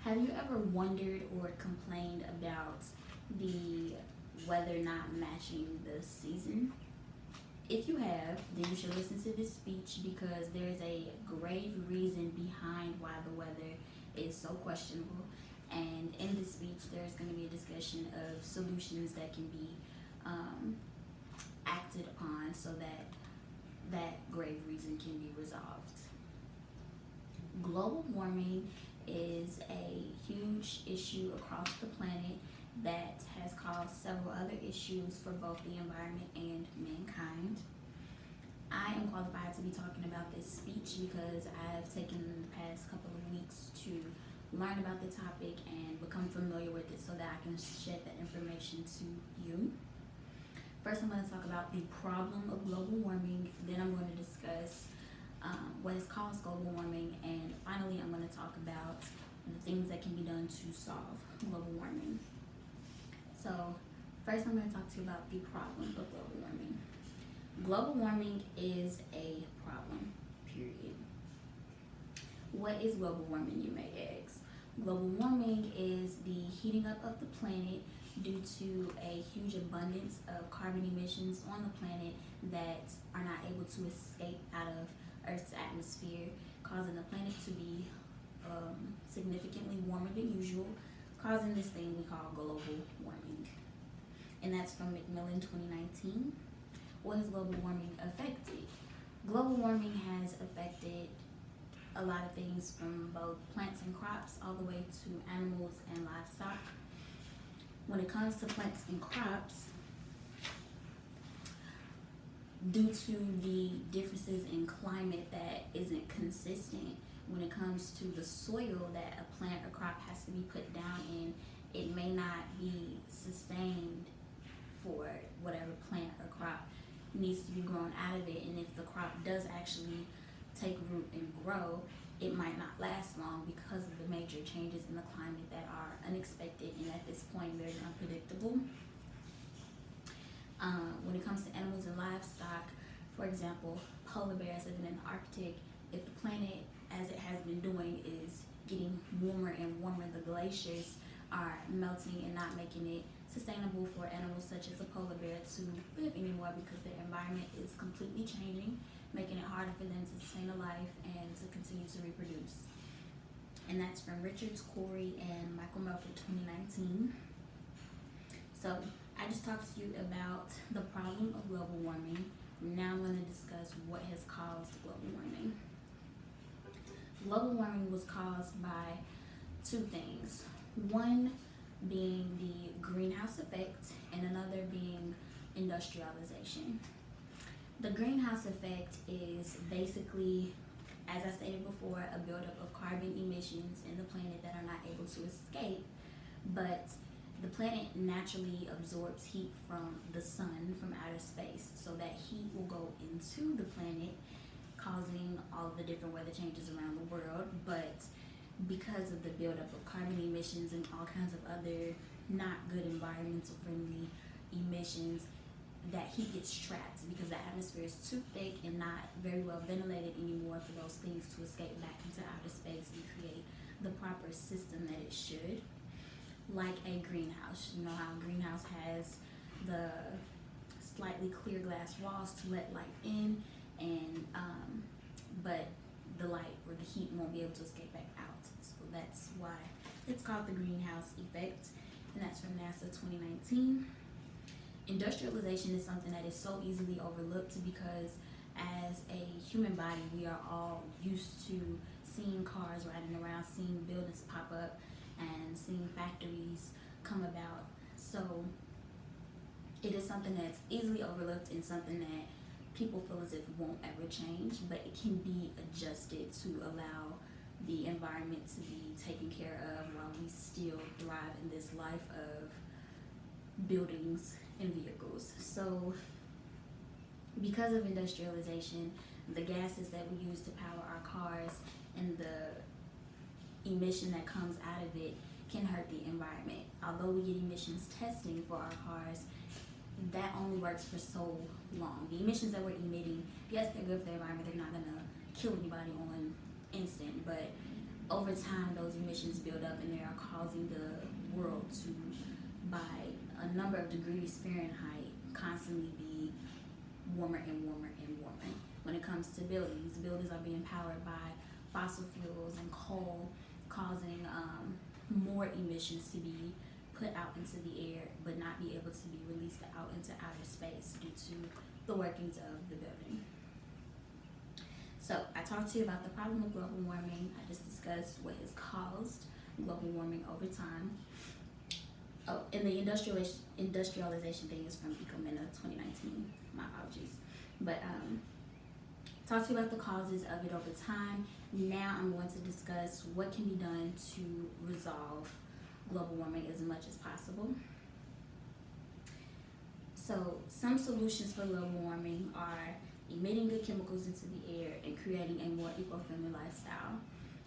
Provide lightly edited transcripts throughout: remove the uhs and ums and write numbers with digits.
Have you ever wondered or complained about the weather not matching the season? If you have, then you should listen to this speech because there's a grave reason behind why the weather is so questionable. And in this speech, there's going to be a discussion of solutions that can be um, acted upon so that that grave reason can be resolved. Global warming is a huge issue across the planet that has caused several other issues for both the environment and mankind. I am qualified to be talking about this speech because I've taken the past couple of weeks to learn about the topic and become familiar with it so that I can shed that information to you. First, I'm going to talk about the problem of global warming. Then I'm going to discuss what has caused global warming, and finally I'm going to talk about the things that can be done to solve global warming. So first I'm going to talk to you about the problem of global warming. Global warming is a problem, period. What is global warming, you may ask? Global warming is the heating up of the planet due to a huge abundance of carbon emissions on the planet that are not able to escape out of Earth's atmosphere, causing the planet to be significantly warmer than usual, causing this thing we call global warming. And that's from Macmillan 2019. What has global warming affected? Global warming has affected a lot of things from both plants and crops all the way to animals and livestock. When it comes to plants and crops, due to the differences in climate that isn't consistent, when it comes to the soil that a plant or crop has to be put down in, it may not be sustained for whatever plant or crop needs to be grown out of it. And if the crop does actually take root and grow, it might not last long because of the major changes in the climate that are unexpected and at this point very unpredictable. When it comes to animals and livestock, for example, polar bears live in the Arctic. If the planet, as it has been doing, is getting warmer and warmer, the glaciers are melting and not making it sustainable for animals such as a polar bear to live anymore because their environment is completely changing, making it harder for them to sustain a life and to continue to reproduce. And that's from Richards, Corey, and Michael Melford 2019. So I just talked to you about the problem of global warming. Now I'm going to discuss what has caused global warming. Global warming was caused by two things. One being the greenhouse effect and another being industrialization. The greenhouse effect is basically, as I stated before, a buildup of carbon emissions in the planet that are not able to escape, but the planet naturally absorbs heat from the sun from outer space, so that heat will go into the planet, causing all the different weather changes around the world. But because of the buildup of carbon emissions and all kinds of other not good environmental friendly emissions, that heat gets trapped because the atmosphere is too thick and not very well ventilated anymore for those things to escape back into outer space and create the proper system that it should. Like a greenhouse, you know how a greenhouse has the slightly clear glass walls to let light in, and but the light or the heat won't be able to escape back out. So that's why it's called the greenhouse effect, and that's from NASA 2019. Industrialization is something that is so easily overlooked because as a human body, we are all used to seeing cars riding around, seeing buildings pop up, and seeing factories come about. So it is something that's easily overlooked and something that people feel as if won't ever change, but it can be adjusted to allow the environment to be taken care of while we still thrive in this life of buildings and vehicles. So because of industrialization, the gases that we use to power our cars and the emission that comes out of it can hurt the environment. Although we get emissions testing for our cars, that only works for so long. The emissions that we're emitting, yes, they're good for the environment. They're not going to kill anybody on instant, but over time those emissions build up and they are causing the world to, by a number of degrees Fahrenheit, constantly be warmer and warmer and warmer. When it comes to buildings are being powered by fossil fuels and coal, causing more emissions to be put out into the air but not be able to be released out into outer space due to the workings of the building. So I talked to you about the problem of global warming. I just discussed what has caused global warming over time. Oh, and the industrialization thing is from Ecomena 2019. My apologies. But talked to you about the causes of it over time. Now I'm going to discuss what can be done to resolve global warming as much as possible. So some solutions for global warming are emitting good chemicals into the air and creating a more eco-friendly lifestyle.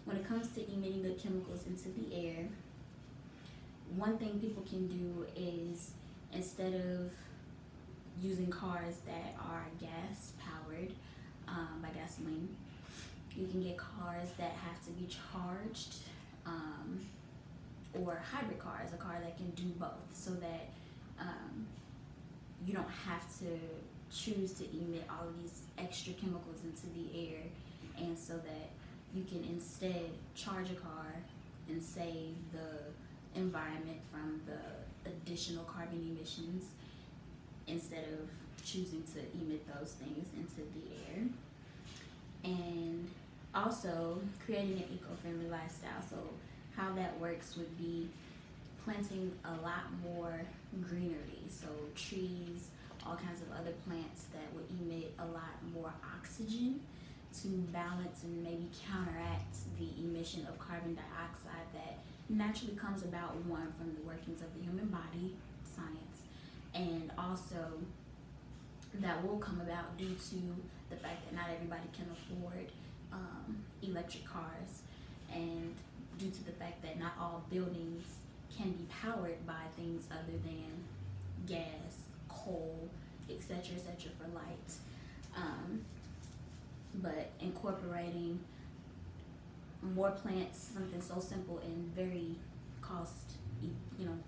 When it comes to emitting good chemicals into the air, one thing people can do is, instead of using cars that are gas powered by gasoline, you can get cars that have to be charged, or hybrid cars, a car that can do both, so that you don't have to choose to emit all of these extra chemicals into the air, and so that you can instead charge a car and save the environment from the additional carbon emissions, instead of choosing to emit those things into the air. And also creating an eco-friendly lifestyle. So how that works would be planting a lot more greenery, so trees, all kinds of other plants that would emit a lot more oxygen to balance and maybe counteract the emission of carbon dioxide that naturally comes about, one, from the workings of the human body, science, and also that will come about due to the fact that not everybody can afford electric cars, and due to the fact that not all buildings can be powered by things other than gas, coal, etc., for light. But incorporating more plants, something so simple and very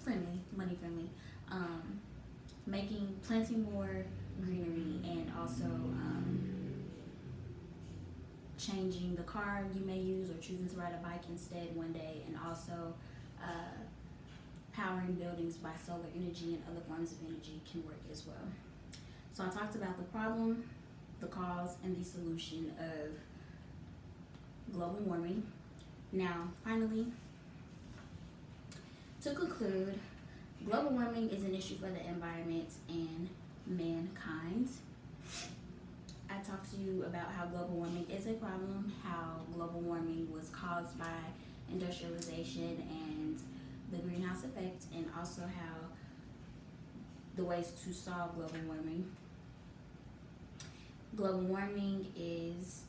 friendly, money friendly, planting more greenery, and also changing the car you may use or choosing to ride a bike instead one day, and also powering buildings by solar energy and other forms of energy can work as well. So I talked about the problem, the cause, and the solution of global warming. Now, finally, to conclude, global warming is an issue for the environment and mankind. I talked to you about how global warming is a problem, how global warming was caused by industrialization and the greenhouse effect, and also how the ways to solve global warming. Global warming is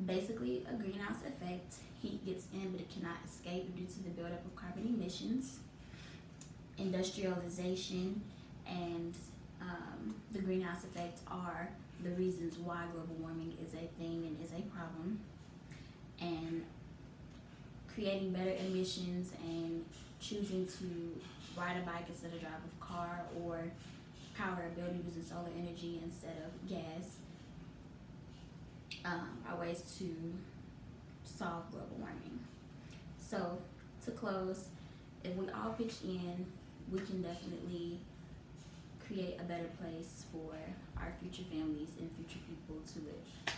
basically a greenhouse effect. Heat gets in, but it cannot escape due to the buildup of carbon emissions. Industrialization and the greenhouse effect are the reasons why global warming is a thing and is a problem. And creating better emissions and choosing to ride a bike instead of drive a car, or power a building using solar energy instead of gas, are ways to solve global warming. So to close, if we all pitch in, we can definitely create a better place for our future families and future people to live.